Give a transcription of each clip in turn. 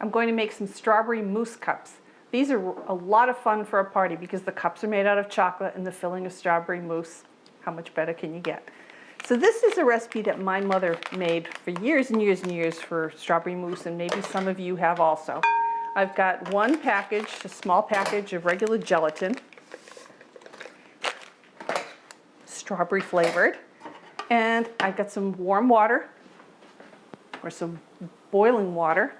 I'm going to make some strawberry mousse cups. These are a lot of fun for a party because the cups are made out of chocolate and the filling of strawberry mousse. How much better can you get? So this is a recipe that my mother made for years and years and years for strawberry mousse, and maybe some of you have also. I've got one package, a small package of regular gelatin, strawberry flavored, and I've got some warm water, or some boiling water.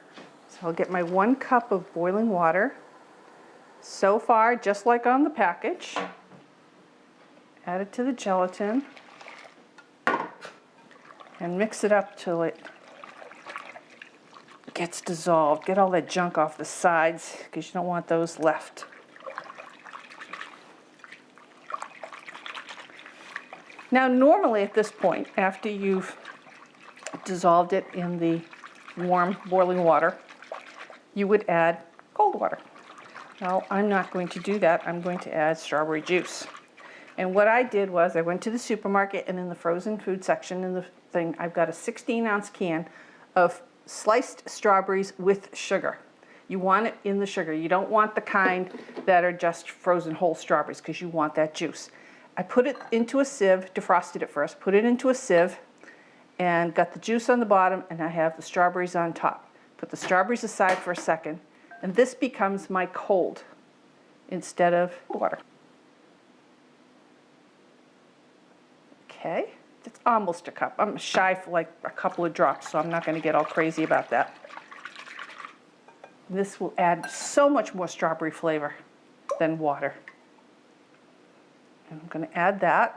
So I'll get my 1 cup of boiling water. So far, just like on the package. Add it to the gelatin and mix it up till it gets dissolved. Get all that junk off the sides because you don't want those left. Now, normally at this point, after you've dissolved it in the warm boiling water, you would add cold water. Well, I'm not going to do that. I'm going to add strawberry juice. And what I did was I went to the supermarket, and in the frozen food section in the thing, I've got a 16-ounce can of sliced strawberries with sugar. You want it in the sugar. You don't want the kind that are just frozen whole strawberries because you want that juice. I put it into a sieve, defrosted it first, put it into a sieve, and got the juice on the bottom, and I have the strawberries on top. Put the strawberries aside for a second, and this becomes my cold instead of water. Okay, it's almost a cup. I'm shy for like a couple of drops, so I'm not going to get all crazy about that. This will add so much more strawberry flavor than water. And I'm going to add that,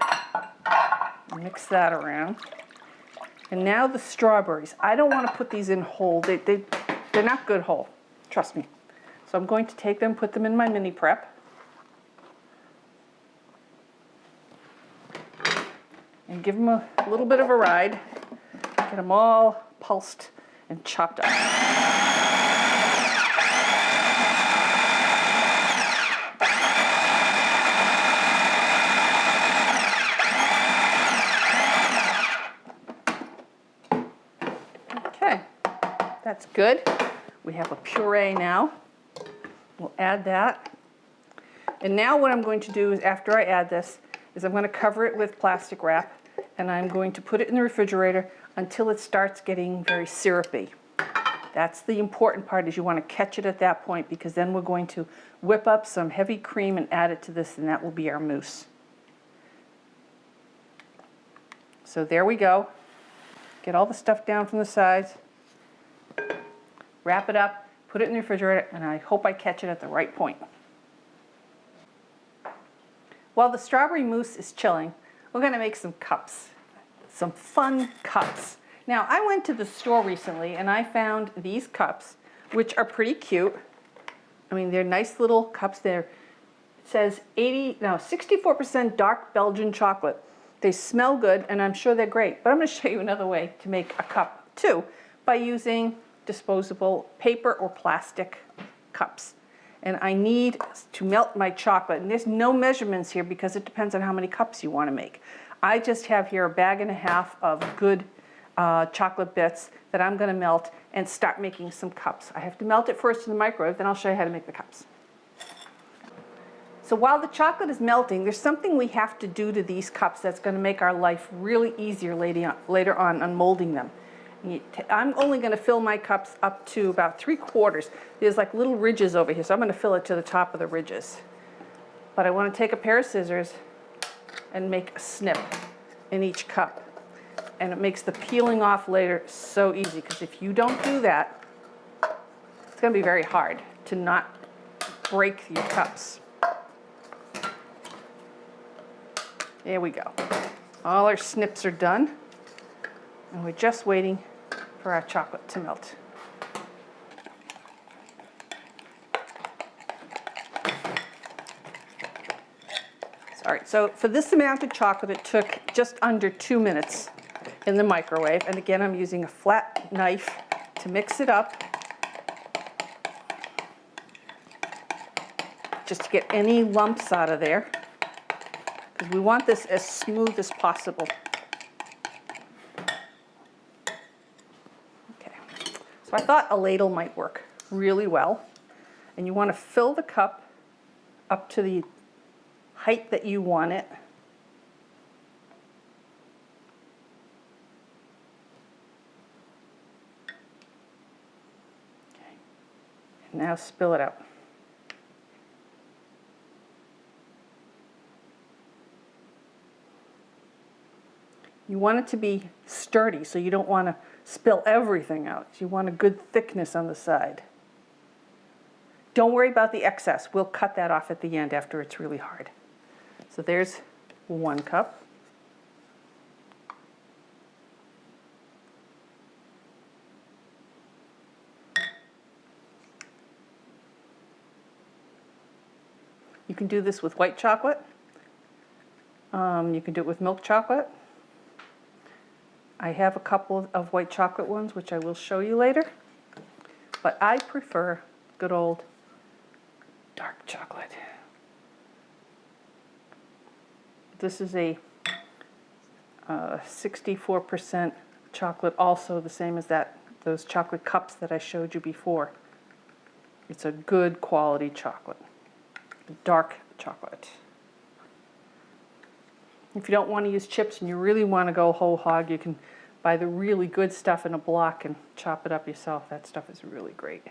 mix that around. And now the strawberries. I don't want to put these in whole. They're not good whole, trust me. So I'm going to take them, put them in my mini prep. And give them a little bit of a ride. Get them all pulsed and chopped up. Okay, that's good. We have a puree now. We'll add that. And now what I'm going to do is, after I add this, is I'm going to cover it with plastic wrap, and I'm going to put it in the refrigerator until it starts getting very syrupy. That's the important part, is you want to catch it at that point, because then we're going to whip up some heavy cream and add it to this, and that will be our mousse. So there we go. Get all the stuff down from the sides, wrap it up, put it in the refrigerator, and I hope I catch it at the right point. While the strawberry mousse is chilling, we're going to make some cups, some fun cups. Now, I went to the store recently and I found these cups, which are pretty cute. I mean, they're nice little cups. It says 64% dark Belgian chocolate. They smell good, and I'm sure they're great. But I'm going to show you another way to make a cup too, by using disposable paper or plastic cups. And I need to melt my chocolate. And there's no measurements here because it depends on how many cups you want to make. I just have here 1.5 bags of good chocolate bits that I'm going to melt and start making some cups. I have to melt it first in the microwave, then I'll show you how to make the cups. So while the chocolate is melting, there's something we have to do to these cups that's going to make our life really easier later on molding them. I'm only going to fill my cups up to about 3/4. There's like little ridges over here, so I'm going to fill it to the top of the ridges. But I want to take a pair of scissors and make a snip in each cup. And it makes the peeling off later so easy, because if you don't do that, it's going to be very hard to not break your cups. There we go. All our snips are done, and we're just waiting for our chocolate to melt. All right, so for this amount of chocolate, it took just under 2 minutes in the microwave. And again, I'm using a flat knife to mix it up, just to get any lumps out of there, because we want this as smooth as possible. Okay, so I thought a ladle might work. really well. And you want to fill the cup up to the height that you want it. Okay. And now spill it out. You want it to be sturdy, so you don't want to spill everything out. You want a good thickness on the side. Don't worry about the excess. We'll cut that off at the end after it's really hard. So there's 1 cup. You can do this with white chocolate. You can do it with milk chocolate. I have a couple of white chocolate ones, which I will show you later. But I prefer good old dark chocolate. This is a 64% chocolate, also the same as those chocolate cups that I showed you before. It's a good quality chocolate, dark chocolate. If you don't want to use chips and you really want to go whole hog, you can buy the really good stuff in a block and chop it up yourself. That stuff is really great.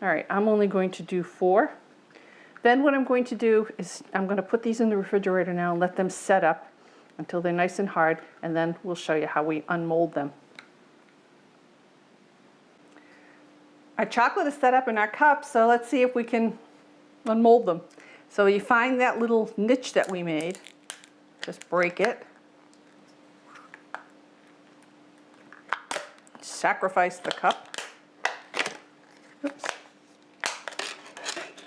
All right, I'm only going to do 4. Then what I'm going to do is I'm going to put these in the refrigerator now and let them set up until they're nice and hard, and then we'll show you how we unmold them. Our chocolate is set up in our cups, so let's see if we can unmold them. So you find that little niche that we made, just break it. Sacrifice the cup. Oops.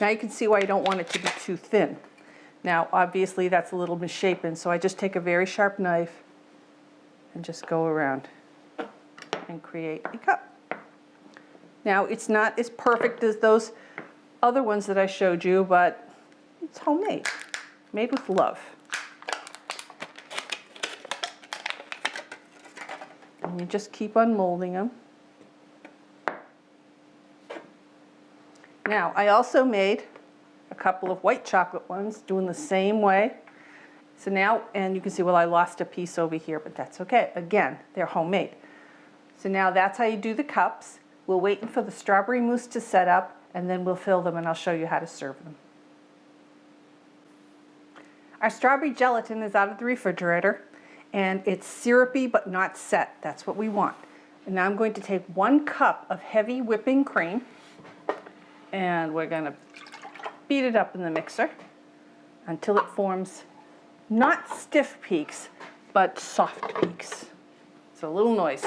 Now you can see why you don't want it to be too thin. Now obviously that's a little misshapen, so I just take a very sharp knife and just go around and create a cup. Now it's not as perfect as those other ones that I showed you, but it's homemade, made with love. And you just keep unmolding them. Now, I also made a couple of white chocolate ones, doing the same way. So now, and you can see, well, I lost a piece over here, but that's okay. Again, they're homemade. So now that's how you do the cups. We'll wait for the strawberry mousse to set up, and then we'll fill them, and I'll show you how to serve them. Our strawberry gelatin is out of the refrigerator, and it's syrupy but not set. That's what we want. And now I'm going to take 1 cup of heavy whipping cream, and we're going to beat it up in the mixer until it forms not stiff peaks, but soft peaks. So a little noise.